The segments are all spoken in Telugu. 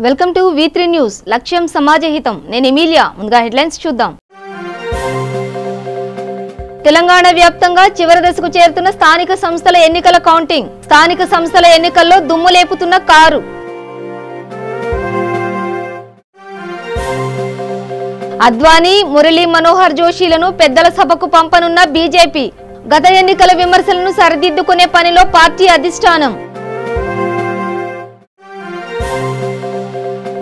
Welcome to V3 news. లక్ష్యం సమాజహితం. నేను ఎమిలియా. ముందుగా హెడ్లైన్స్ చూద్దాం. తెలంగాణ వ్యాప్తంగా చివరి దశకు చేరుతున్న స్థానిక సంస్థల ఎన్నికల కౌంటింగ్. స్థానిక సంస్థల ఎన్నికల్లో దుమ్ము లేపుతున్న కారు. అద్వానీ, మురళీ మనోహర్ జోషిలను పెద్దల సభకు పంపనున్న బీజేపీ. గత ఎన్నికల విమర్శలను సరిదిద్దుకునే పనిలో పార్టీ అధిష్టానం.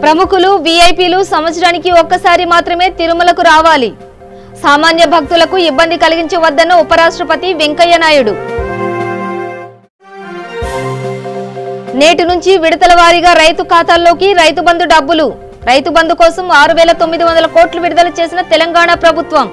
ప్రముఖులు, వీఐపీలు సంవత్సరానికి ఒక్కసారి మాత్రమే తిరుమలకు రావాలి. సామాన్య భక్తులకు ఇబ్బంది కలిగించవద్దన్న ఉపరాష్ట్రపతి వెంకయ్య నాయుడు. నేటి నుంచి విడతల వారీగా రైతు ఖాతాల్లోకి రైతు బంధు డబ్బులు. రైతు బంధు కోసం 6,900 కోట్లు విడుదల చేసిన తెలంగాణ ప్రభుత్వం.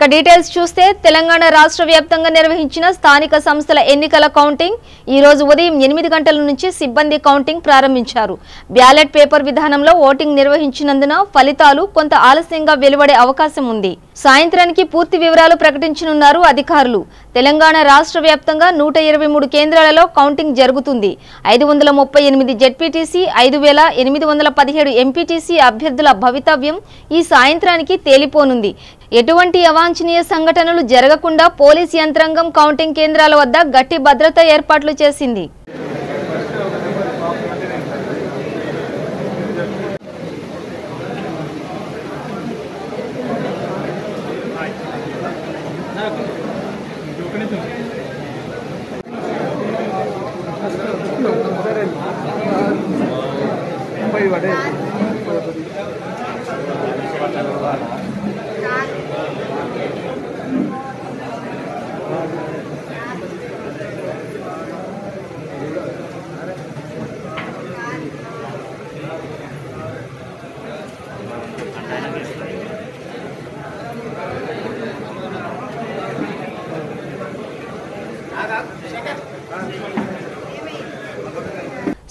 ఇక డీటెయిల్స్ చూస్తే తెలంగాణ రాష్ట్ర వ్యాప్తంగా నిర్వహించిన స్థానిక సంస్థల ఎన్నికల కౌంటింగ్ ఈ రోజు ఉదయం 8 గంటల నుంచి సిబ్బంది కౌంటింగ్ ప్రారంభించారు. బ్యాలెట్ పేపర్ విధానంలో ఓటింగ్ నిర్వహించినందున ఫలితాలు కొంత ఆలస్యంగా వెలువడే అవకాశం ఉంది. సాయంత్రానికి పూర్తి వివరాలు ప్రకటించనున్నారు అధికారులు. తెలంగాణ రాష్ట్ర వ్యాప్తంగా 123 కేంద్రాలలో కౌంటింగ్ జరుగుతుంది. 538 జెడ్పీటీసీ, 5,817 ఎంపీటీసీ అభ్యర్థుల భవితవ్యం ఈ సాయంత్రానికి తేలిపోనుంది. ఎటువంటి అవాంఛనీయ సంఘటనలు జరగకుండా పోలీస్ యంత్రాంగం కౌంటింగ్ కేంద్రాల వద్ద గట్టి భద్రతా ఏర్పాట్లు చేసింది.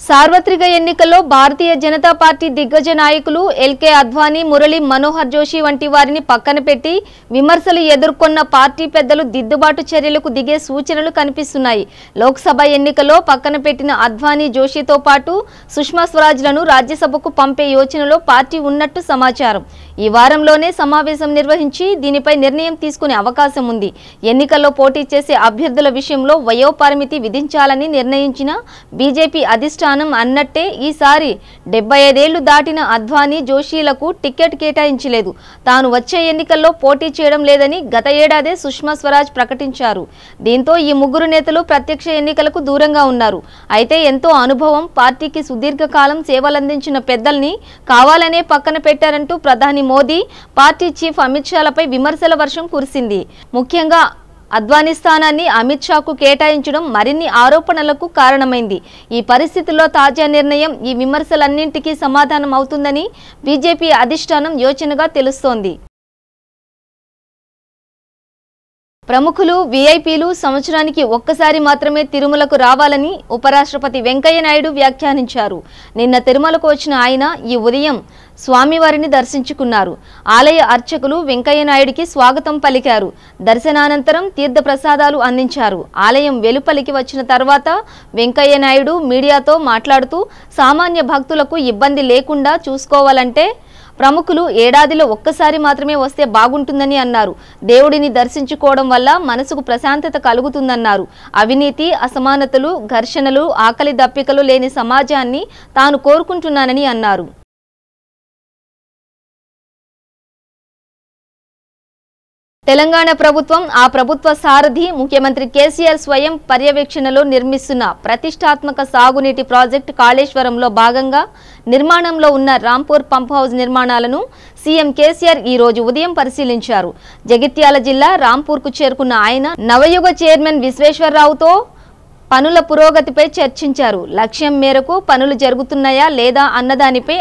సార్వత్రిక ఎన్నికల్లో భారతీయ జనతా పార్టీ దిగ్గజ నాయకులు ఎల్కే అద్వానీ, మురళీ మనోహర్ జోషి వంటి వారిని పక్కన పెట్టి విమర్శలు ఎదుర్కొన్న పార్టీ పెద్దలు దిద్దుబాటు చర్యలకు దిగే సూచనలు కనిపిస్తున్నాయి. లోక్సభ ఎన్నికల్లో పక్కన పెట్టిన అద్వానీ, జోషితో పాటు సుష్మా స్వరాజ్లను రాజ్యసభకు పంపే యోచనలో పార్టీ ఉన్నట్టు సమాచారం. ఈ వారంలోనే సమావేశం నిర్వహించి దీనిపై నిర్ణయం తీసుకునే అవకాశం ఉంది. ఎన్నికల్లో పోటీ చేసే అభ్యర్థుల విషయంలో వయోపరిమితి విధించాలని నిర్ణయించిన బీజేపీ అధిష్టానం అన్నట్టే ఈసారి 75 ఏళ్లు దాటిన అద్వానీ, జోషిలకు టికెట్ కేటాయించలేదు. తాను వచ్చే ఎన్నికల్లో పోటీ చేయడం లేదని గత ఏడాదే సుష్మా స్వరాజ్ ప్రకటించారు. దీంతో ఈ ముగ్గురు నేతలు ప్రత్యక్ష ఎన్నికలకు దూరంగా ఉన్నారు. అయితే ఎంతో అనుభవం, పార్టీకి సుదీర్ఘకాలం సేవలందించిన పెద్దల్ని కావాలనే పక్కన పెట్టారంటూ ప్రధాని మోదీ, పార్టీ చీఫ్ అమిత్ షాలపై విమర్శల వర్షం కురిసింది. ముఖ్యంగా అద్వానీ స్థానాన్ని అమిత్ షాకు కేటాయించడం మరిన్ని ఆరోపణలకు కారణమైంది. ఈ పరిస్థితుల్లో తాజా నిర్ణయం ఈ విమర్శలన్నింటికీ సమాధానం అవుతుందని బీజేపీ అధిష్టానం యోచనగా తెలుస్తోంది. ప్రముఖులు, వీఐపీలు సంవత్సరానికి ఒక్కసారి మాత్రమే తిరుమలకు రావాలని ఉపరాష్ట్రపతి వెంకయ్య నాయుడు వ్యాఖ్యానించారు. నిన్న తిరుమలకు వచ్చిన ఆయన ఈ ఉదయం స్వామివారిని దర్శించుకున్నారు. ఆలయ అర్చకులు వెంకయ్య నాయుడికి స్వాగతం పలికారు. దర్శనానంతరం తీర్థ ప్రసాదాలు అందించారు. ఆలయం వెలుపలికి వచ్చిన తర్వాత వెంకయ్య నాయుడు మీడియాతో మాట్లాడుతూ సామాన్య భక్తులకు ఇబ్బంది లేకుండా చూసుకోవాలంటే ప్రముఖులు ఏడాదిలో ఒక్కసారి మాత్రమే వస్తే బాగుంటుందని అన్నారు. దేవుడిని దర్శించుకోవడం వల్ల మనసుకు ప్రశాంతత కలుగుతుందన్నారు. అవినీతి, అసమానతలు, ఘర్షణలు, ఆకలి దప్పికలు లేని సమాజాన్ని తాను కోరుకుంటున్నానని అన్నారు. తెలంగాణ ప్రభుత్వం, ఆ ప్రభుత్వ సారథి ముఖ్యమంత్రి కేసీఆర్ స్వయం పర్యవేక్షణలో నిర్మిస్తున్న ప్రతిష్టాత్మక సాగునీటి ప్రాజెక్టు కాళేశ్వరంలో భాగంగా నిర్మాణంలో ఉన్న రాంపూర్ పంప్ హౌస్ నిర్మాణాలను సీఎం కేసీఆర్ ఈ రోజు ఉదయం పరిశీలించారు. జగిత్యాల జిల్లా రాంపూర్కు చేరుకున్న ఆయన నవయుగ చైర్మన్ విశ్వేశ్వరరావుతో పనుల పురోగతిపై చర్చించారు. లక్ష్యం మేరకు పనులు జరుగుతున్నాయా లేదా అన్నదానిపై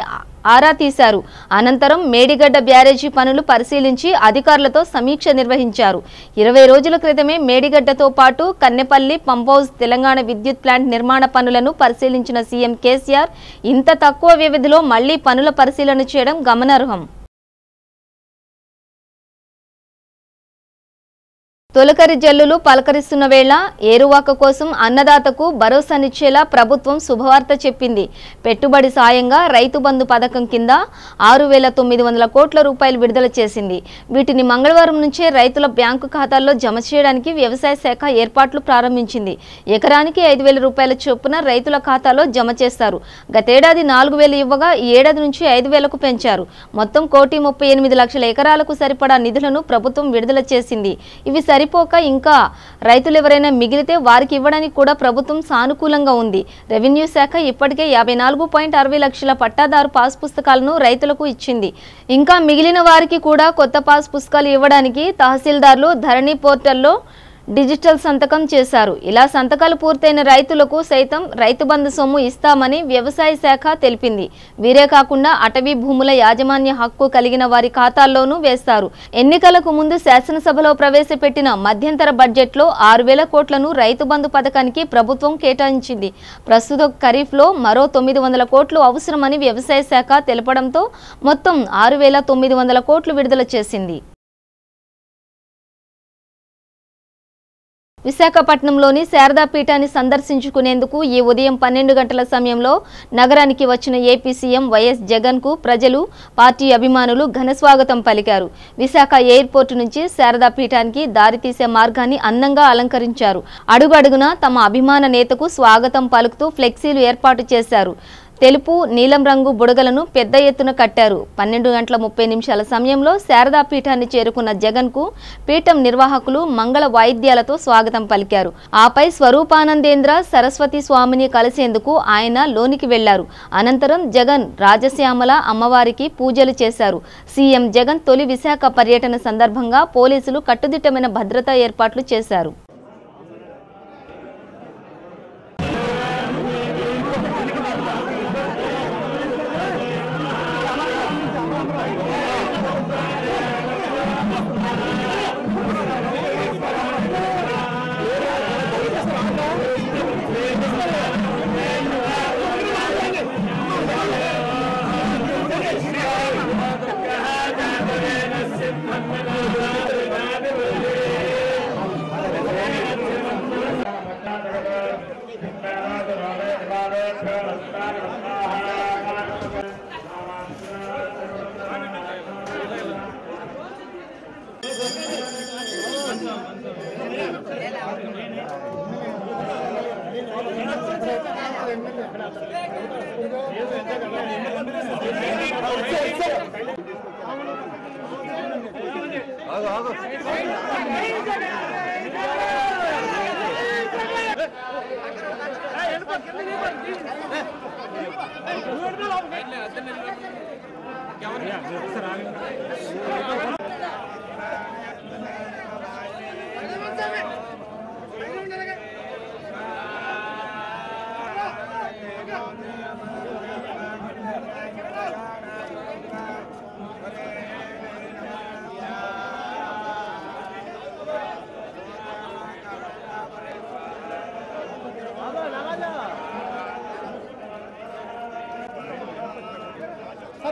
ఆరా తీశారు. అనంతరం మేడిగడ్డ బ్యారేజీ పనులు పరిశీలించి అధికారులతో సమీక్ష నిర్వహించారు. 20 రోజుల క్రితమే మేడిగడ్డతో పాటు కన్నెపల్లి పంప్ హౌస్, తెలంగాణ విద్యుత్ ప్లాంట్ నిర్మాణ పనులను పరిశీలించిన సీఎం కేసీఆర్ ఇంత తక్కువ వ్యవధిలో మళ్లీ పనుల పరిశీలన చేయడం గమనార్హం. తొలకరి జల్లులు పలకరిస్తున్న వేళ ఏరువాక కోసం అన్నదాతకు భరోసానిచ్చేలా ప్రభుత్వం శుభవార్త చెప్పింది. పెట్టుబడి సాయంగా రైతు బంధు పథకం కింద 6,900 కోట్ల రూపాయలు విడుదల చేసింది. వీటిని మంగళవారం నుంచే రైతుల బ్యాంకు ఖాతాల్లో జమ చేయడానికి వ్యవసాయ శాఖ ఏర్పాట్లు ప్రారంభించింది. ఎకరానికి 5,000 రూపాయల చొప్పున రైతుల ఖాతాలో జమ చేస్తారు. గతేడాది 4,000 ఇవ్వగా ఈ ఏడాది నుంచి 5,000కు పెంచారు. మొత్తం 1,38,00,000 ఎకరాలకు సరిపడా నిధులను ప్రభుత్వం విడుదల చేసింది. ఇవి సరిపోక ఇంకా రైతులు ఎవరైనా మిగిలితే వారికి ఇవ్వడానికి కూడా ప్రభుత్వం సానుకూలంగా ఉంది. రెవెన్యూ శాఖ ఇప్పటికే 54.60 లక్షల పట్టాదారు పాస్ పుస్తకాలను రైతులకు ఇచ్చింది. ఇంకా మిగిలిన వారికి కూడా కొత్త పాస్ పుస్తకాలు ఇవ్వడానికి తహసీల్దార్లు ధరణి పోర్టల్లో డిజిటల్ సంతకం చేశారు. ఇలా సంతకాలు పూర్తయిన రైతులకు సైతం రైతు బంధు సొమ్ము ఇస్తామని వ్యవసాయ శాఖ తెలిపింది. వీరే కాకుండా అటవీ భూముల యాజమాన్య హక్కు కలిగిన వారి ఖాతాల్లోనూ వేస్తారు. ఎన్నికలకు ముందు శాసనసభలో ప్రవేశపెట్టిన మధ్యంతర బడ్జెట్లో 6,000 కోట్లను రైతు బంధు పథకానికి ప్రభుత్వం కేటాయించింది. ప్రస్తుత ఖరీఫ్లో మరో 900 కోట్లు అవసరమని వ్యవసాయ శాఖ తెలపడంతో మొత్తం 6,900 కోట్లు విడుదల చేసింది. విశాఖపట్నంలోని శారదా పీఠాన్ని సందర్శించుకునేందుకు ఈ ఉదయం 12 గంటల సమయంలో నగరానికి వచ్చిన ఏపీ సీఎం వైఎస్ జగన్ కు ప్రజలు, పార్టీ అభిమానులు ఘన స్వాగతం పలికారు. విశాఖ ఎయిర్పోర్టు నుంచి శారదా పీఠానికి దారితీసే మార్గాన్ని అందంగా అలంకరించారు. అడుగడుగునా తమ అభిమాన నేతకు స్వాగతం పలుకుతూ ఫ్లెక్సీలు ఏర్పాటు చేశారు. తెలుపు, నీలం రంగు బుడగలను పెద్ద ఎత్తున కట్టారు. 12:30 సమయంలో శారదా పీఠాన్ని చేరుకున్న జగన్ కు పీఠం నిర్వాహకులు మంగళ వాయిద్యాలతో స్వాగతం పలికారు. ఆపై స్వరూపానందేంద్ర సరస్వతి స్వామిని కలిసేందుకు ఆయన లోనికి వెళ్లారు. అనంతరం జగన్ రాజశ్యామల అమ్మవారికి పూజలు చేశారు. సీఎం జగన్ తొలి విశాఖ పర్యటన సందర్భంగా పోలీసులు కట్టుదిట్టమైన భద్రతా ఏర్పాట్లు చేశారు.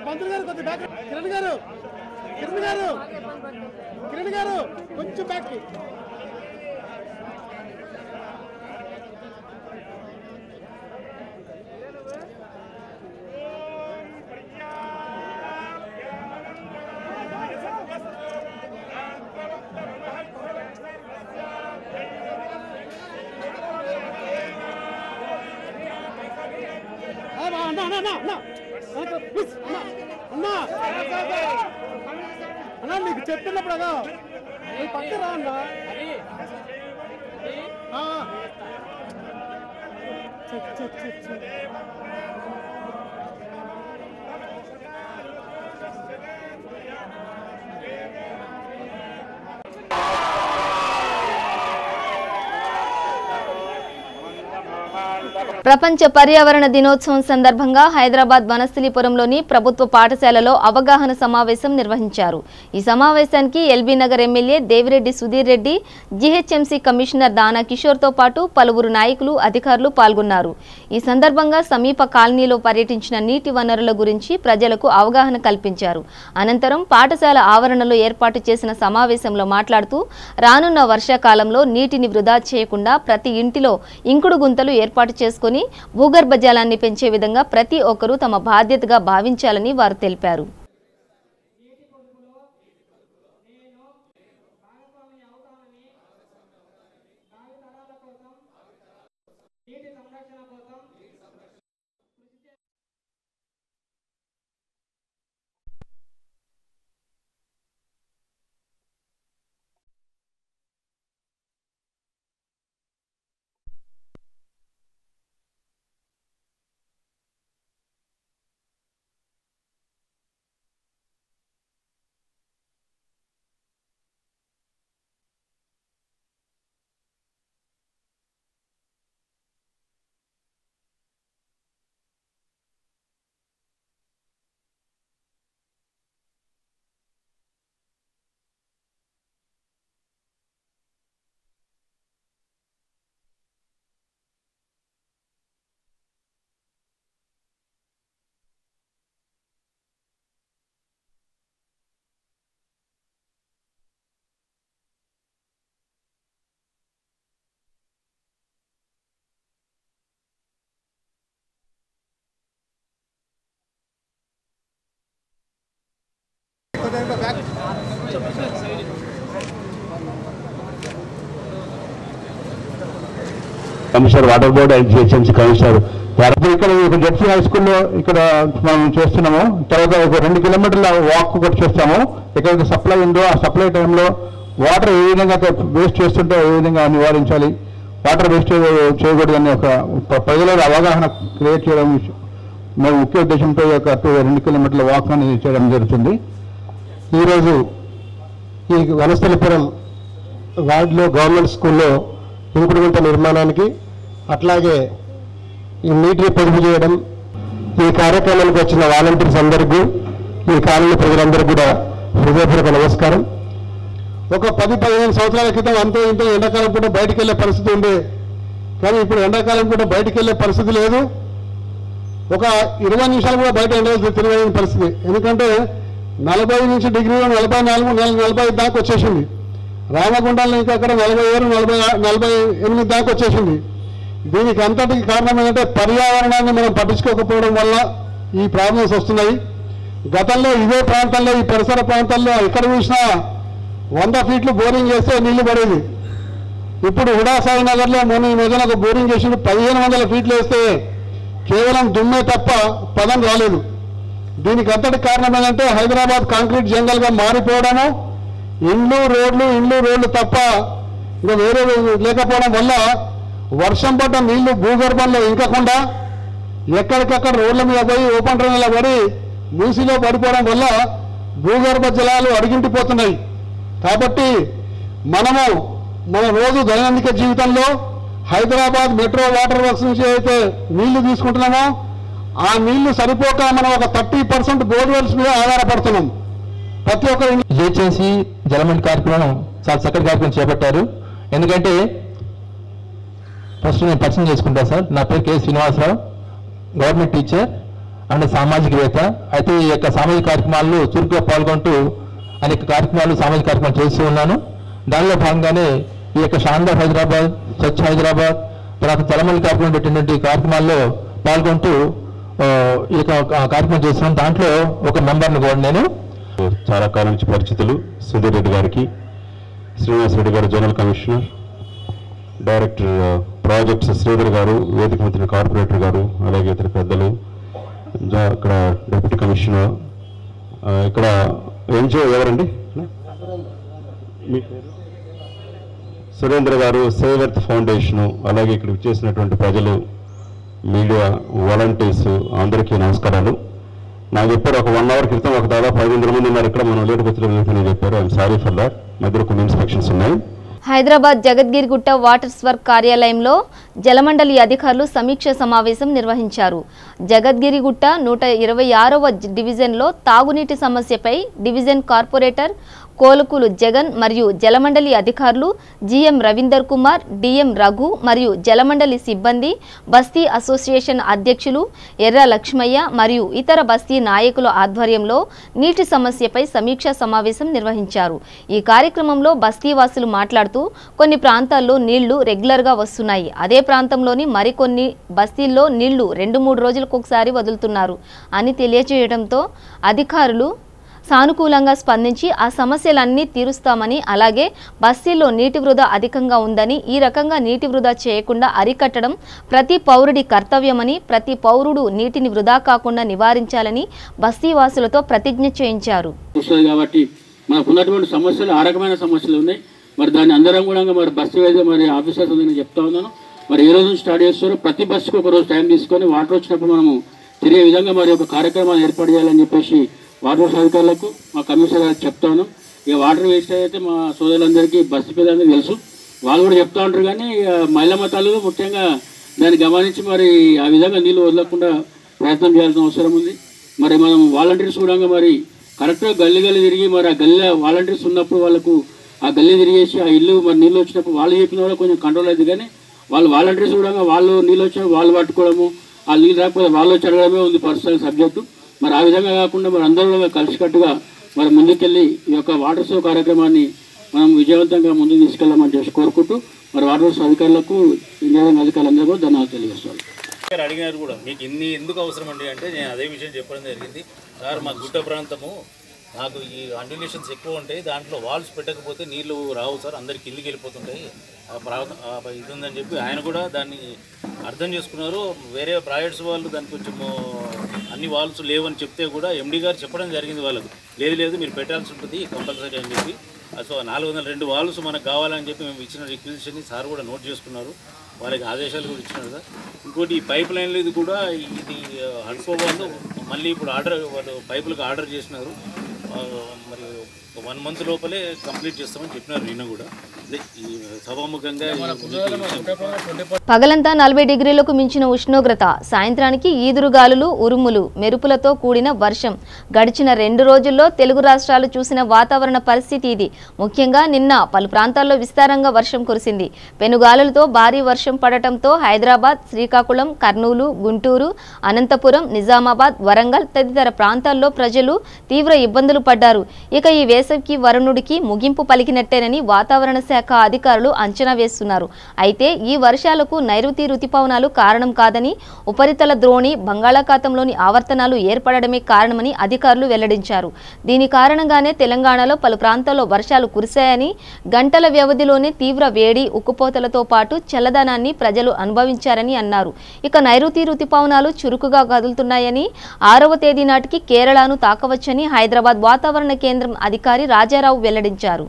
మంత్రి గారు కొంచెం బ్యాక్, కిరణ్ గారు కొంచెం బ్యాక్. అన్నా నీకు చెప్తున్నప్పుడు అదా పక్క రా అన్నా. ప్రపంచ పర్యావరణ దినోత్సవం సందర్భంగా హైదరాబాద్ వనస్థలిపురంలోని ప్రభుత్వ పాఠశాలలో అవగాహన సమావేశం నిర్వహించారు. ఈ సమావేశానికి LB Nagar MLA Devireddy Sudheer Reddy, GHMC commissioner దానా కిషోర్తో పాటు పలువురు నాయకులు, అధికారులు పాల్గొన్నారు. ఈ సందర్భంగా సమీప కాలనీలో పర్యటించిన నీటి వనరుల గురించి ప్రజలకు అవగాహన కల్పించారు. అనంతరం పాఠశాల ఆవరణలో ఏర్పాటు చేసిన సమావేశంలో మాట్లాడుతూ రానున్న వర్షాకాలంలో నీటిని వృధా చేయకుండా ప్రతి ఇంటిలో ఇంకుడు గుంతలు ఏర్పాటు చేసుకుని భూగర్భ జలాన్ని పెంచే విధంగా ప్రతి ఒక్కరూ తమ బాధ్యతగా భావించాలని వారు తెలిపారు. Commissioner water board and GHMC commissioner ఇక్కడ జెడ్సీ హై స్కూల్లో ఇక్కడ మనం చేస్తున్నాము. తర్వాత ఒక 2 కిలోమీటర్ల వాక్ కూడా చేస్తాము. ఎక్కడైతే సప్లై ఉందో ఆ సప్లై టైంలో వాటర్ ఏ విధంగా వేస్ట్ చేస్తుంటే ఏ విధంగా నివారించాలి, వాటర్ వేస్ట్ చేయకూడదని ఒక ప్రజల అవగాహన క్రియేట్ చేయడం మేము ముఖ్య ఉద్దేశంతో ఈ యొక్క 2 కిలోమీటర్ల వాక్ అనేది చేయడం జరుగుతుంది. ఈరోజు ఈ వనస్థలిపురం వార్డులో గవర్నమెంట్ స్కూల్లో ఇంకుడు గుంత నిర్మాణానికి, అట్లాగే ఈ నీటిని పొదుపు చేయడం, ఈ కార్యక్రమానికి వచ్చిన వాలంటీర్స్ అందరికీ, ఈ కాలనీ ప్రజలందరికీ కూడా హృదయపూర్వక నమస్కారం. ఒక 10-15 సంవత్సరాల క్రితం అంతే ఇంతో ఎండాకాలం కూడా బయటికి వెళ్ళే పరిస్థితి ఉంది. కానీ ఇప్పుడు ఎండాకాలం కూడా బయటికి వెళ్ళే పరిస్థితి లేదు. ఒక 20 నిమిషాలు కూడా బయట ఎండ తిరగలేని పరిస్థితి. ఎందుకంటే 40 నుంచి డిగ్రీలు 44, 45 దాకా వచ్చేసింది. రామగుండంలో ఇంకా అక్కడ 47, 48 దాకా వచ్చేసింది. దీనికి అంతటికి కారణం ఏంటంటే పర్యావరణాన్ని మనం పట్టించుకోకపోవడం వల్ల ఈ ప్రాబ్లమ్స్ వస్తున్నాయి. గతంలో ఇదే ప్రాంతంలో, ఈ పరిసర ప్రాంతాల్లో ఎక్కడ చూసినా 100 ఫీట్లు బోరింగ్ చేస్తే నీళ్లు పడేది. ఇప్పుడు హుడాసాయి నగర్లో మొన్న ఈ మధ్యన ఒక బోరింగ్ చేసి 1500 ఫీట్లు వేస్తే కేవలం దుమ్మే తప్ప పదం రాలేదు. దీనికి అంతటి కారణం ఏంటంటే హైదరాబాద్ కాంక్రీట్ జంగల్గా మారిపోవడము, ఇండ్లు రోడ్లు తప్ప ఇంకా వేరే లేకపోవడం వల్ల వర్షం పడ్డ నీళ్లు భూగర్భంలో ఇంకకుండా ఎక్కడికక్కడ రోడ్ల మీద పోయి ఓపెన్ డ్రైన్లో పడి మూసిలో పడిపోవడం వల్ల భూగర్భ జలాలు అడుగింటిపోతున్నాయి. కాబట్టి మనము మన రోజు దైనందిక జీవితంలో హైదరాబాద్ మెట్రో వాటర్ వర్క్స్ నుంచి అయితే నీళ్లు తీసుకుంటున్నామో ఆ నీళ్లు సరిపోక మనం ఒక 30% బోర్వెల్స్ మీద ఆధారపడుతున్నాం. ప్రతి ఒక్కరు జిహెచ్ఎంసీ జలమండలి కార్యక్రమం చాలా చక్కటి కార్యక్రమం చేపట్టారు. ఎందుకంటే ఫస్ట్ నేను పరిచయం చేసుకుంటాను సార్. నా పేరు K Srinivasarao, government teacher and సామాజికవేత్త. అయితే ఈ యొక్క సామాజిక కార్యక్రమాల్లో చురుకుగా పాల్గొంటూ అనేక కార్యక్రమాలు, సామాజిక కార్యక్రమాలు చేస్తూ ఉన్నాను. దానిలో భాగంగానే ఈ యొక్క షాందార్ హైదరాబాద్, స్వచ్ఛ హైదరాబాద్, తర్వాత జలమండలి కార్యక్రమం పెట్టినటువంటి కార్యక్రమాల్లో పాల్గొంటూ ఈ యొక్క కార్యక్రమం చేస్తున్నాను. దాంట్లో ఒక మెంబర్ని కూడా నేను. చాలా కాలం నుంచి పరిచితులు సుధీర్ రెడ్డి గారికి, శ్రీనివాస్ రెడ్డి గారు general commissioner, director projects Sridhar గారు, వేదిక మంత్రి కార్పొరేటర్ గారు, అలాగే ఇతర పెద్దలు, ఇక్కడ డిప్యూటీ కమిషనర్, ఇక్కడ ఎన్జిఓ ఎవరండి మీ పేరు? సురేంద్ర గారు, సేవ్ ఎర్త్ ఫౌండేషను, అలాగే ఇక్కడ చేసినటువంటి ప్రజలు, మీడియా, వాలంటీర్స్ అందరికీ నమస్కారాలు. నాకు చెప్పారు ఒక 1 అవర్ క్రితం ఒక దాదాపు 500 మంది ఉన్నారు ఇక్కడ, మనం లేటుకు వచ్చిన చెప్పారు. I'm sorry for that. మధ్యలో కొన్ని ఇన్స్పెక్షన్స్ ఉన్నాయి. హైదరాబాద్ జగద్గిరిగుట్ట వాటర్స్ వర్క్ కార్యాలయంలో జలమండలి అధికారులు సమీక్ష సమావేశం నిర్వహించారు. జగద్గిరిగుట్ట 126వ డివిజన్లో తాగునీటి సమస్యపై డివిజన్ కార్పొరేటర్ కోలుకులు జగన్ మరియు జలమండలి అధికారులు జిఎం రవీందర్ కుమార్, డిఎం రఘు మరియు జలమండలి సిబ్బంది, బస్తీ అసోసియేషన్ అధ్యక్షులు ఎర్ర లక్ష్మయ్య మరియు ఇతర బస్తీ నాయకుల ఆధ్వర్యంలో నీటి సమస్యపై సమీక్షా సమావేశం నిర్వహించారు. ఈ కార్యక్రమంలో బస్తీవాసులు మాట్లాడుతూ కొన్ని ప్రాంతాల్లో నీళ్లు రెగ్యులర్గా వస్తున్నాయి, అదే ప్రాంతంలోని మరికొన్ని బస్తీల్లో నీళ్లు 2-3 రోజులకొకసారి వదులుతున్నారు అని తెలియజేయడంతో అధికారులు సానుకూలంగా స్పందించి ఆ సమస్యలన్నీ తీరుస్తామని, అలాగే బస్తీల్లో నీటి వృధా అధికంగా ఉందని, ఈ రకంగా నీటి వృధా చేయకుండా అరికట్టడం ప్రతి పౌరుడి కర్తవ్యమని, ప్రతి పౌరుడు నీటిని వృధా కాకుండా నివారించాలని బస్తీవాసులతో ప్రతిజ్ఞ చేయించారు. కాబట్టి మనకు ఉన్నటువంటి సమస్యలు ఆ రకమైన సమస్యలు ఉన్నాయి. మరి దాన్ని అందరం కూడా మరి బస్సు అయితే మరి ఆఫీసర్స్ నేను చెప్తా ఉన్నాను. మరి ఏ రోజు స్టార్ట్ చేస్తారో ప్రతి బస్సుకు ఒక రోజు టైం తీసుకొని వాటర్ వచ్చినప్పుడు మనము తిరిగే విధంగా మరి ఒక కార్యక్రమాన్ని ఏర్పాటు చేయాలని చెప్పేసి వాటర్ అధికారులకు మా కమిషనర్ గారికి చెప్తాను. ఇక వాటర్ వేస్ట్ అయితే మా సోదరులందరికీ బస్సు పేదలందరికీ తెలుసు, వాళ్ళు కూడా చెప్తా ఉంటారు. కానీ మహిళా మతాలు ముఖ్యంగా దాన్ని గమనించి మరి ఆ విధంగా నీళ్ళు వదలకుండా ప్రయత్నం చేయాల్సిన అవసరం ఉంది. మరి మనం వాలంటీర్స్ కూడా మరి కరెక్ట్గా గల్లీ తిరిగి మరి ఆ గల్లీ వాలంటీర్స్ ఉన్నప్పుడు వాళ్ళకు ఆ గల్లీ తిరిగేసి ఆ ఇల్లు మరి నీళ్ళు వచ్చినప్పుడు వాళ్ళు చెప్పిన కూడా కొంచెం కంట్రోల్ అవుతుంది. కానీ వాళ్ళు వాలంటీర్స్ కూడా వాళ్ళు నీళ్ళు వచ్చినప్పుడు వాళ్ళు పట్టుకోవడము, ఆ నీళ్ళు రాకపోతే వాళ్ళు వచ్చి అడగడమే ఉంది పర్సనల్ సబ్జెక్టు. మరి ఆ విధంగా కాకుండా మరి అందరూ కలిసికట్టుగా మరి ముందుకెళ్ళి ఈ యొక్క వాటర్ షో కార్యక్రమాన్ని మనం విజయవంతంగా ముందుకు తీసుకెళ్ళామని చెప్పి కోరుకుంటూ మరి వాటర్ షో అధికారులకు ఇంజనీరింగ్ అధికారులందరూ కూడా ధన్యవాదాలు తెలియజేస్తారు. అడిగినారు కూడా మీకు ఇన్ని ఎందుకు అవసరం అండి అంటే నేను అదే విషయం చెప్పడం జరిగింది. సార్ మా గుట్ట ప్రాంతము నాకు ఈ అండిలేషన్స్ ఎక్కువ ఉంటాయి, దాంట్లో వాల్స్ పెట్టకపోతే నీళ్లు రావు సార్, అందరికి కిందికి వెళ్ళిపోతుంటాయి ఇది ఉందని చెప్పి ఆయన కూడా దాన్ని అర్థం చేసుకున్నారు. వేరే ప్రైవేట్స్ వాళ్ళు దానికి కొంచెము అన్ని వాల్స్ లేవని చెప్తే కూడా ఎండీ గారు చెప్పడం జరిగింది వాళ్ళకు, లేదు మీరు పెట్టాల్సి ఉంటుంది కంపల్సరీ అని చెప్పి. సో 402 వాల్స్ మనకు కావాలని చెప్పి మేము ఇచ్చిన రిక్వెజిషన్ని సార్ కూడా నోట్ చేసుకున్నారు, వాళ్ళకి ఆదేశాలు కూడా ఇచ్చినారు సార్. ఇంకోటి ఈ పైప్ లైన్లు ఇది కూడా ఇది హడ్కో వాళ్ళు మళ్ళీ ఇప్పుడు వాళ్ళు పైపులకు ఆర్డర్ చేసినారు. మరి 1 month లోపలే కంప్లీట్ చేస్తామని చెప్పినారు. నిన్న కూడా సభాముఖంగా పగలంతా 40 డిగ్రీలకు మించిన ఉష్ణోగ్రత, సాయంత్రానికి ఈదురుగాలులు, ఉరుములు, మెరుపులతో కూడిన వర్షం. గడిచిన 2 రోజుల్లో తెలుగు రాష్ట్రాలు చూసిన వాతావరణ పరిస్థితి ఇది. ముఖ్యంగా నిన్న పలు ప్రాంతాల్లో విస్తారంగా వర్షం కురిసింది. పెనుగాలులతో భారీ వర్షం పడటంతో హైదరాబాద్, శ్రీకాకుళం, కర్నూలు, గుంటూరు, అనంతపురం, నిజామాబాద్, వరంగల్ తదితర ప్రాంతాల్లో ప్రజలు తీవ్ర ఇబ్బందులు పడ్డారు. ఇక ఈ వేసవికి వరుణుడికి ముగింపు పలికినట్టేనని వాతావరణ శాఖ అధికారులు అంచనా వేస్తున్నారు. అయితే ఈ వర్షాలకు నైరుతి రుతుపవనాలు కారణం కాదని, ఉపరితల ద్రోణి బంగాళాఖాతంలోని ఆవర్తనాలు ఏర్పడడమే కారణమని అధికారులు వెల్లడించారు. దీని కారణంగానే తెలంగాణలో పలు ప్రాంతాల్లో వర్షాలు కురిశాయని, గంటల వ్యవధిలోనే తీవ్ర వేడి, ఉక్కుపోతలతో పాటు చల్లదనాన్ని ప్రజలు అనుభవించారని అన్నారు. ఇక నైరుతి రుతుపవనాలు చురుకుగా కదులుతున్నాయని, 6వ తేదీ నాటికి కేరళను తాకవచ్చని హైదరాబాద్ వాతావరణ కేంద్రం అధికారి రాజారావు వెల్లడించారు.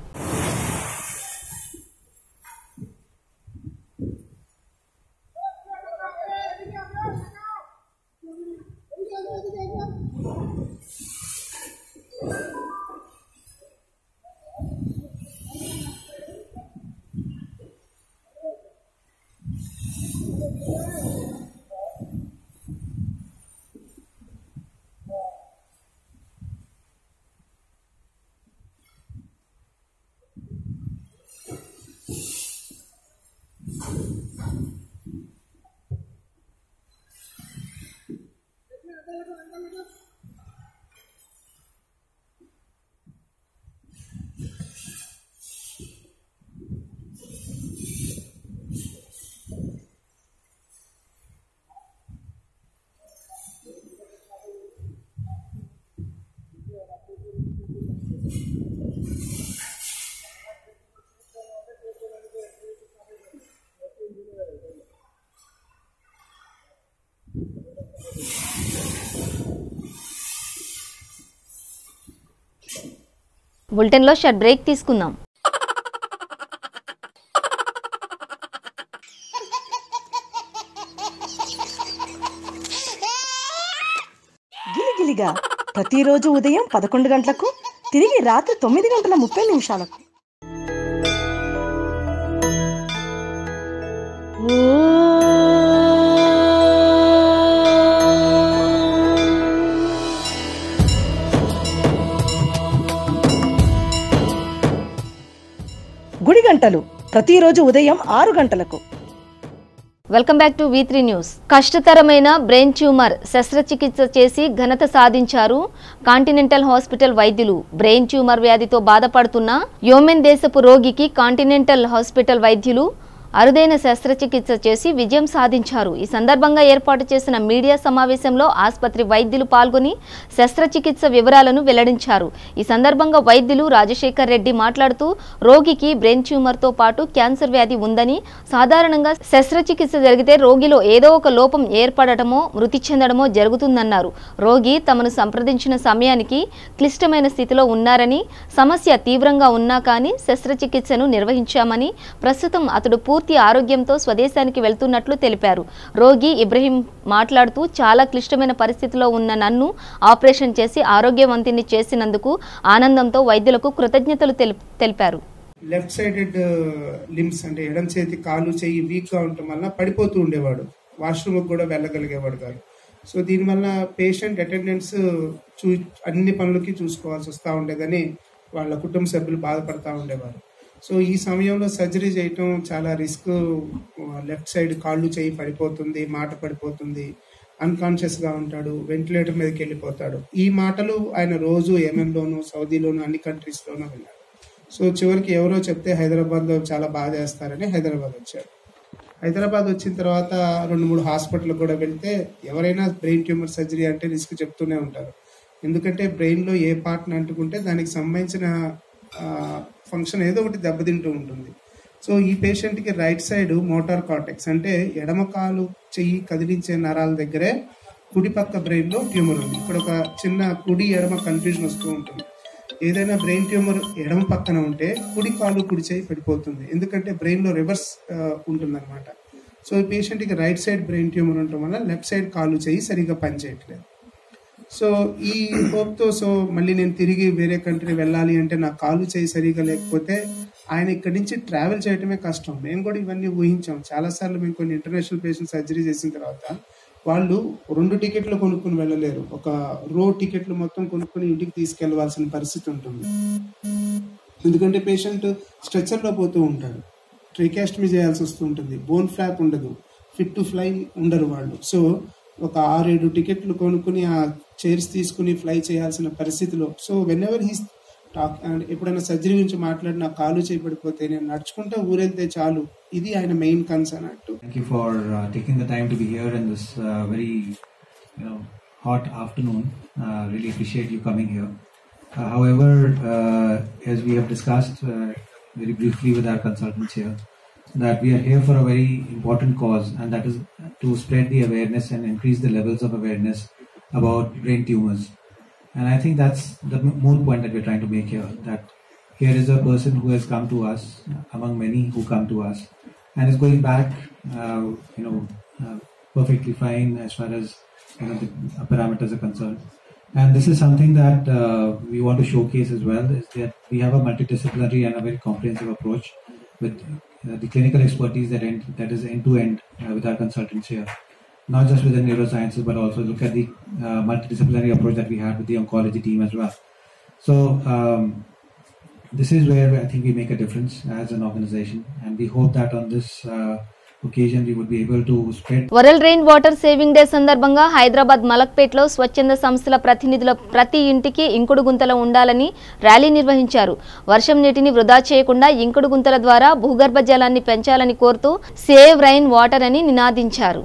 బులెటిన్లో షార్ట్ బ్రేక్ తీసుకుందాం. గిలిగిలిగా ప్రతిరోజు ఉదయం 11 గంటలకు, తిరిగి రాత్రి 9:30 ఓ గుడి గంటలు ప్రతిరోజు ఉదయం 6 గంటలకు. Welcome back to V3 news. కష్టతరమైన బ్రెయిన్ ట్యూమర్ శస్త్రచికిత్స చేసి ఘనత సాధించారు కాంటినెంటల్ హాస్పిటల్ వైద్యులు. బ్రెయిన్ ట్యూమర్ వ్యాధితో బాధపడుతున్న యోమెన్ దేశపు రోగికి కాంటినెంటల్ హాస్పిటల్ వైద్యులు అరుదైన శస్త్రచికిత్స చేసి విజయం సాధించారు. ఈ సందర్భంగా ఏర్పాటు చేసిన మీడియా సమావేశంలో ఆసుపత్రి వైద్యులు పాల్గొని శస్త్రచికిత్స వివరాలను వెల్లడించారు. ఈ సందర్భంగా వైద్యులు రాజశేఖర్ రెడ్డి మాట్లాడుతూ రోగికి బ్రెయిన్ ట్యూమర్తో పాటు క్యాన్సర్ వ్యాధి ఉందని, సాధారణంగా శస్త్రచికిత్స జరిగితే రోగిలో ఏదో ఒక లోపం ఏర్పడటమో మృతి చెందడమో జరుగుతుందన్నారు. రోగి తమను సంప్రదించిన సమయానికి క్లిష్టమైన స్థితిలో ఉన్నారని, సమస్య తీవ్రంగా ఉన్నా కానీ శస్త్రచికిత్సను నిర్వహించామని, ప్రస్తుతం అతడు పూర్తి ఆరోగ్యంతో స్వదేశానికి వెళ్తున్నట్లు తెలిపారు. రోగి ఇబ్రహీం మాట్లాడుతూ చాలా క్లిష్టమైన పరిస్థితిలో ఉన్న నన్ను ఆపరేషన్ చేసి ఆరోగ్యవంతుని చేసినందుకు ఆనందంతో వైద్యులకు కృతజ్ఞతలు తెలిపారు. లెఫ్ట్ సైడెడ్ లిమ్స్ అంటే ఎడం చేతి కాలు చెయ్యి వీక్ గా ఉండటం వల్ల పడిపోతూ ఉండేవాడు, వాష్రూమ్ కూడా వెళ్ళగలిగేవాడు కాదు. సో దీనివల్ల పేషెంట్ అటెండెన్స్ అన్ని పనులకి చూసుకోవాల్సి వస్తూ ఉండేదని వాళ్ళ కుటుంబ సభ్యులు బాధపడతా ఉండేవారు. సో ఈ సమయంలో సర్జరీ చేయటం చాలా రిస్క్. లెఫ్ట్ సైడ్ కాళ్ళు చేయి పడిపోతుంది, మాట పడిపోతుంది, అన్కాన్షియస్ గా ఉంటాడు, వెంటిలేటర్ మీదకి వెళ్ళిపోతాడు. ఈ మాటలు ఆయన రోజు ఏఎంఎంలోను, సౌదీలోను, అన్ని కంట్రీస్ లోనూ విన్నారు. సో చివరికి ఎవరో చెప్తే హైదరాబాద్ లో చాలా బాగా చేస్తారని హైదరాబాద్ వచ్చారు. హైదరాబాద్ వచ్చిన తర్వాత 2-3 హాస్పిటల్ కూడా వెళ్తే ఎవరైనా బ్రెయిన్ ట్యూమర్ సర్జరీ అంటే రిస్క్ చెప్తూనే ఉంటారు. ఎందుకంటే బ్రెయిన్ లో ఏ పార్ట్ని అంటుకుంటే దానికి సంబంధించిన ఫంక్షన్ ఏదో ఒకటి దెబ్బతింటూ ఉంటుంది. సో ఈ పేషెంట్ కి రైట్ సైడ్ మోటార్ కార్టెక్స్ అంటే ఎడమ కాలు చెయ్యి కదిలించే నరాల దగ్గరే కుడి పక్క బ్రెయిన్ లో ట్యూమర్ ఉంది. ఇక్కడ ఒక చిన్న కుడి ఎడమ కన్ఫ్యూజన్ వస్తూ ఉంటుంది. ఏదైనా బ్రెయిన్ ట్యూమర్ ఎడమ పక్కన ఉంటే కుడి కాలు కుడి చేయి పడిపోతుంది, ఎందుకంటే బ్రెయిన్ లో రివర్స్ ఉంటుంది అనమాట. సో ఈ పేషెంట్ కి రైట్ సైడ్ బ్రెయిన్ ట్యూమర్ ఉండటం వల్ల లెఫ్ట్ సైడ్ కాలు చేయి సరిగా పనిచేయట్లేదు. సో ఈ హోప్తో మళ్ళీ నేను తిరిగి వేరే కంట్రీ వెళ్ళాలి అంటే నా కాలు చేయి సరిగా లేకపోతే ఆయన ఇక్కడి నుంచి ట్రావెల్ చేయటమే కష్టం. మేము కూడా ఇవన్నీ ఊహించాం చాలాసార్లు. మేము కొన్ని ఇంటర్నేషనల్ పేషెంట్ సర్జరీ చేసిన తర్వాత వాళ్ళు 2 టికెట్లు కొనుక్కుని వెళ్ళలేరు, ఒక రో టికెట్లు మొత్తం కొనుక్కుని ఇంటికి తీసుకెళ్లవలసిన పరిస్థితి ఉంటుంది. ఎందుకంటే పేషెంట్ స్ట్రెచర్ లో పోతూ ఉంటాడు, ట్రికాస్టమీ చేయాల్సి వస్తూ ఉంటుంది, బోన్ ఫ్లాప్ ఉండదు, ఫిట్ టు ఫ్లై ఉండరు వాళ్ళు. సో ఒక 6-7 టికెట్లు కొనుక్కుని ఆ చైర్స్ తీసుకుని ఫ్లై చేయాల్సిన పరిస్థితిలో. So when ever he's talk and ఎప్పుడైనా సర్జరీ గురించి మాట్లాడిన కాలు చేయబడిపోతే నేను నడుచుకుంటా ఊరెళ్తే చాలు, ఇది ఆయన మెయిన్ కన్సర్న్ అంటూ. Thank you for taking the time to be here in this very hot afternoon. Really appreciate you coming here. However, as we have discussed very briefly with our consultants here, that we are here for a very important cause, and that is to spread the awareness and increase the levels of awareness about brain tumors. And I think that's the main point that we're trying to make here, that here is a person who has come to us among many who come to us and is going back perfectly fine as far as the parameters are concerned. And this is something that we want to showcase as well, is that we have a multidisciplinary and a very comprehensive approach with the clinical expertise that is end to end with our consultants here, not just with the neurosciences, but also look at the multidisciplinary approach that we have with the oncology team as well. So this is where I think we make a difference as an organization, and we hope that on this occasion we would be able to spread. World rain water saving day సందర్భంగా హైదరాబాద్ మలక్పేట్లో స్వచ్ఛంద సంస్థల ప్రతినిధుల ప్రతి ఇంటికి ఇంకుడు గుంతలు ఉండాలని ర్యాలీ నిర్వహించారు. వర్షం నీటిని వృధా చేయకుండా ఇంకుడు గుంతల ద్వారా భూగర్భ జలాన్ని పెంచాలని కోరుతూ సేవ్ రైన్ వాటర్ అని నినాదించారు.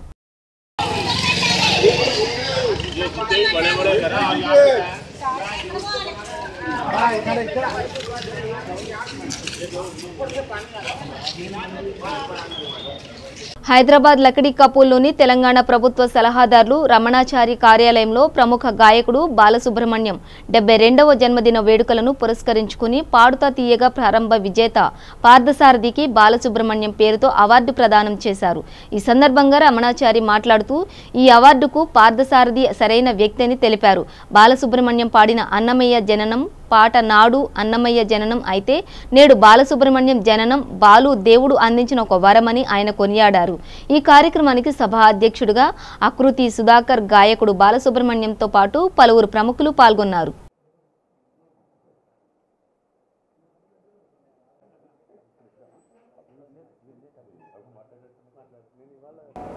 హైదరాబాద్ లకడీ కపూల్లోని తెలంగాణ ప్రభుత్వ సలహాదారులు రమణాచారి కార్యాలయంలో ప్రముఖ గాయకుడు బాలసుబ్రహ్మణ్యం 72వ జన్మదిన వేడుకలను పురస్కరించుకుని పాడుతా తీయగా ప్రారంభ విజేత పార్థసారథికి బాలసుబ్రహ్మణ్యం పేరుతో అవార్డు ప్రదానం చేశారు. ఈ సందర్భంగా రమణాచారి మాట్లాడుతూ ఈ అవార్డుకు పార్థసారథి సరైన వ్యక్తి అని తెలిపారు. బాలసుబ్రహ్మణ్యం పాడిన అన్నమయ్య జననం పాట నాడు అన్నమయ్య జననం అయితే నేడు బాలసుబ్రహ్మణ్యం జననం బాలు దేవుడు అందించిన ఒక వరమని ఆయన కొనియాడారు. ఈ కార్యక్రమానికి సభ అధ్యక్షుడిగా ఆకృతి సుధాకర్, గాయకుడు బాలసుబ్రహ్మణ్యంతో పాటు పలువురు ప్రముఖులు పాల్గొన్నారు.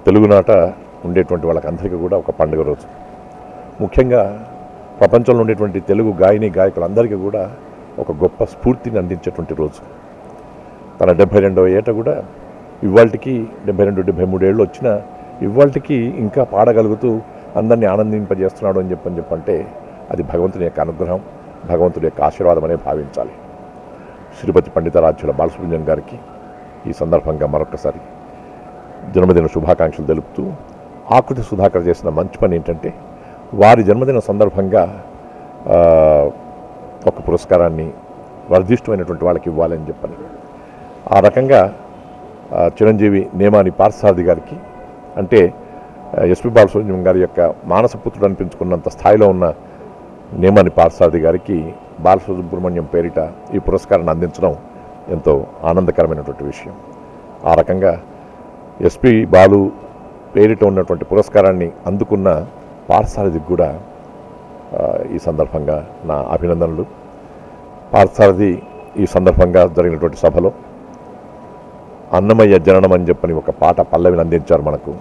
తెలుగునాట ఉండేటువంటి వాళ్ళకందరికీ కూడా ఒక పండుగ రోజు. ముఖ్యంగా ప్రపంచంలో ఉండేటువంటి తెలుగు గాయని గాయకులందరికీ కూడా ఒక గొప్ప స్ఫూర్తిని అందించేటువంటి రోజు. తన 72వ ఏట కూడా ఇవాళకి 72-73 ఏళ్ళు వచ్చినా ఇవాళకి ఇంకా పాడగలుగుతూ అందరినీ ఆనందింపజేస్తున్నాడు అని చెప్పంటే అది భగవంతుని యొక్క అనుగ్రహం, భగవంతుడి యొక్క ఆశీర్వాదం అనే భావించాలి. శ్రీపతి పండితారాధ్యుల బాలసుబ్రహ్మణ్యం గారికి ఈ సందర్భంగా మరొకసారి జన్మదిన శుభాకాంక్షలు తెలుపుతూ, ఆకృతి సుధాకర్ చేసిన మంచి పని ఏంటంటే వారి జన్మదిన సందర్భంగా ఒక పురస్కారాన్ని వర్ధిష్టమైనటువంటి వాళ్ళకి ఇవ్వాలని చెప్పని ఆ రకంగా చిరంజీవి నేమాని పార్థసారథి గారికి, అంటే ఎస్పి బాలసుబ్రహ్మణ్యం గారి యొక్క మానసపుత్రుడు అనిపించుకున్నంత స్థాయిలో ఉన్న నేమాని పార్థసారథి గారికి బాలసుబ్రహ్మణ్యం పేరిట ఈ పురస్కారాన్ని అందించడం ఎంతో ఆనందకరమైనటువంటి విషయం. ఆ రకంగా ఎస్పి బాలు పేరిట ఉన్నటువంటి పురస్కారాన్ని అందుకున్న పార్థసారథికి కూడా ఈ సందర్భంగా నా అభినందనలు. పార్థసారథి ఈ సందర్భంగా జరిగినటువంటి సభలో అన్నమయ్య జననం అని చెప్పని ఒక పాట పల్లవిని అందించారు మనకు.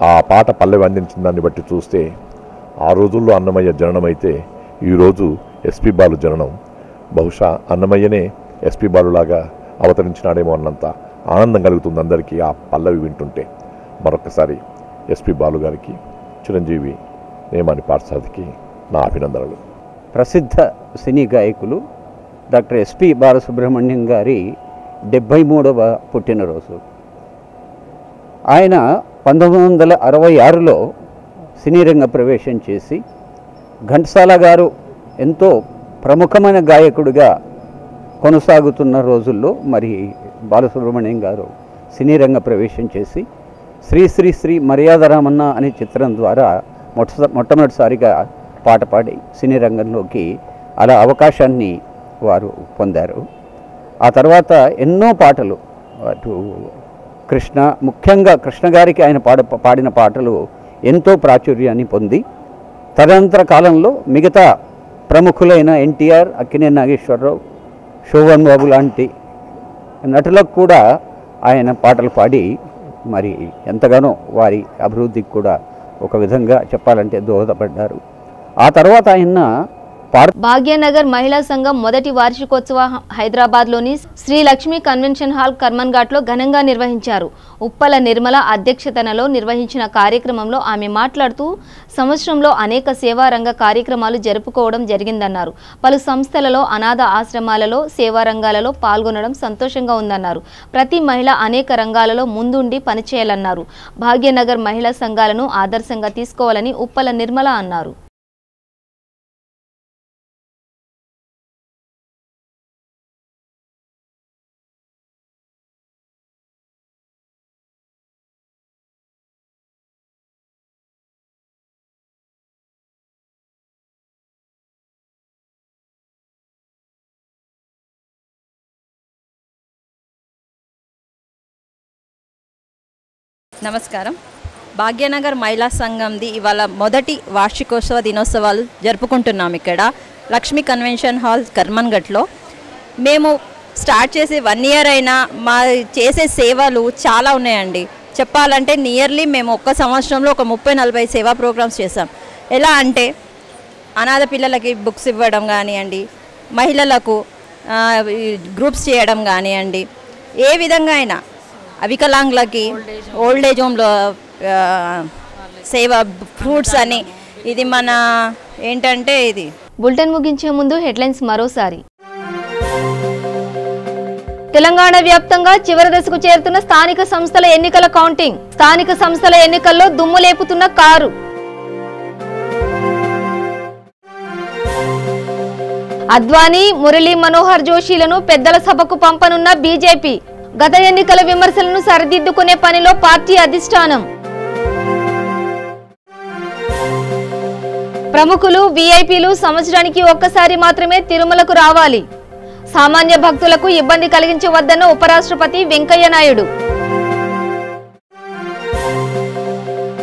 ఆ పాట పల్లవి అందించిన దాన్ని బట్టి చూస్తే ఆ రోజుల్లో అన్నమయ్య జననం అయితే ఈరోజు ఎస్పి బాలు జననం. బహుశా అన్నమయ్యనే ఎస్పి బాలులాగా అవతరించినాడేమో అన్నంత ఆనందం కలుగుతుంది అందరికీ ఆ పల్లవి వింటుంటే. మరొకసారి ఎస్పి బాలు గారికి, చిరంజీవి నేమాని పార్థసారథికి నా అభినందనలు. ప్రసిద్ధ సినీ గాయకులు డాక్టర్ ఎస్పి బాలసుబ్రహ్మణ్యం గారి 73వ పుట్టినరోజు. ఆయన 1966లో సినీ రంగ ప్రవేశం చేసి ఘంటసాల గారు ఎంతో ప్రముఖమైన గాయకుడిగా కొనసాగుతున్న రోజుల్లో మరి బాలసుబ్రహ్మణ్యం గారు సినీ రంగ ప్రవేశం చేసి శ్రీ శ్రీ శ్రీ మర్యాద రామన్న అనే చిత్రం ద్వారా మొట్టమొదటిసారిగా పాట పాడి సినీ రంగంలోకి అలా అవకాశాన్ని వారు పొందారు. ఆ తర్వాత ఎన్నో పాటలు, అటు కృష్ణ, ముఖ్యంగా కృష్ణ గారికి ఆయన పాడిన పాటలు ఎంతో ప్రాచుర్యాన్ని పొంది తదనంతర కాలంలో మిగతా ప్రముఖులైన ఎన్టీఆర్, అక్కినేని నాగేశ్వరరావు, శోభన్ బాబు లాంటి నటులకు కూడా ఆయన పాటలు పాడి మరి ఎంతగానో వారి అభివృద్ధికి కూడా ఒక విధంగా చెప్పాలంటే దోహదపడ్డారు. ఆ తర్వాత ఆయన భాగ్యనగర్ మహిళా సంఘం మొదటి వార్షికోత్సవ హైదరాబాద్లోని శ్రీ లక్ష్మీ కన్వెన్షన్ హాల్ కర్మన్ ఘాట్లో ఘనంగా నిర్వహించారు. ఉప్పల నిర్మల అధ్యక్షతనలో నిర్వహించిన కార్యక్రమంలో ఆమె మాట్లాడుతూ సంవత్సరంలో అనేక సేవారంగ కార్యక్రమాలు జరుపుకోవడం జరిగిందన్నారు. పలు సంస్థలలో, అనాథ ఆశ్రమాలలో సేవా రంగాలలో పాల్గొనడం సంతోషంగా ఉందన్నారు. ప్రతి మహిళ అనేక రంగాలలో ముందుండి పనిచేయాలన్నారు. భాగ్యనగర్ మహిళా సంఘాలను ఆదర్శంగా తీసుకోవాలని ఉప్పల నిర్మల అన్నారు. నమస్కారం. భాగ్యనగర్ మహిళా సంఘంది ఇవాళ మొదటి వార్షికోత్సవ దినోత్సవాలు జరుపుకుంటున్నాం ఇక్కడ లక్ష్మీ కన్వెన్షన్ హాల్ కర్మన్ ఘట్లో. మేము స్టార్ట్ చేసి 1 year అయినా మా చేసే సేవలు చాలా ఉన్నాయండి. చెప్పాలంటే నియర్లీ మేము ఒక్క సంవత్సరంలో ఒక 30-40 సేవా ప్రోగ్రామ్స్ చేసాం. ఎలా అంటే అనాథ పిల్లలకి బుక్స్ ఇవ్వడం కానివ్వండి, మహిళలకు గ్రూప్స్ చేయడం కానివ్వండి, ఏ విధంగా అయినా వికలాంగులకి ఓల్డ్ ఏజ్ హోమ్లో సేవ, ఫ్రూట్స్ అని. ఇది మన ఏంటంటే ఇది. బులెటిన్ ముగించే ముందు హెడ్లైన్స్ మరోసారి. తెలంగాణ వ్యాప్తంగా చివరి దశకు చేరుతున్న స్థానిక సంస్థల ఎన్నికల కౌంటింగ్. స్థానిక సంస్థల ఎన్నికల్లో దుమ్ము లేపుతున్న కారు. అద్వానీ, మురళీ మనోహర్ జోషిలను పెద్దల సభకు పంపనున్న బీజేపీ. గత ఎన్నికల విమర్శలను సరిదిద్దుకునే పనిలో పార్టీ అధిష్టానం. ప్రముఖులు, వీఐపీలు సంవత్సరానికి ఒక్కసారి మాత్రమే తిరుమలకు రావాలి. సామాన్య భక్తులకు ఇబ్బంది కలిగించవద్దన్న ఉపరాష్ట్రపతి వెంకయ్య నాయుడు.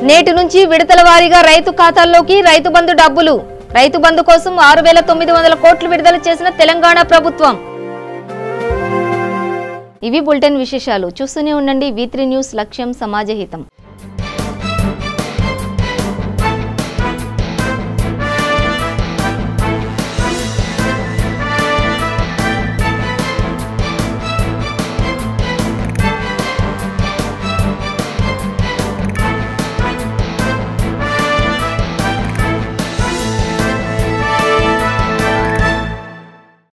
నేటి నుంచి విడతల వారీగా రైతు ఖాతాల్లోకి రైతు బంధు డబ్బులు. రైతు బంధు కోసం 6,900 కోట్లు విడుదల చేసిన తెలంగాణ ప్రభుత్వం. ఇవి బులెటిన్ విశేషాలు. చూస్తూనే ఉండండి V3 న్యూస్, లక్ష్యం సమాజహితం.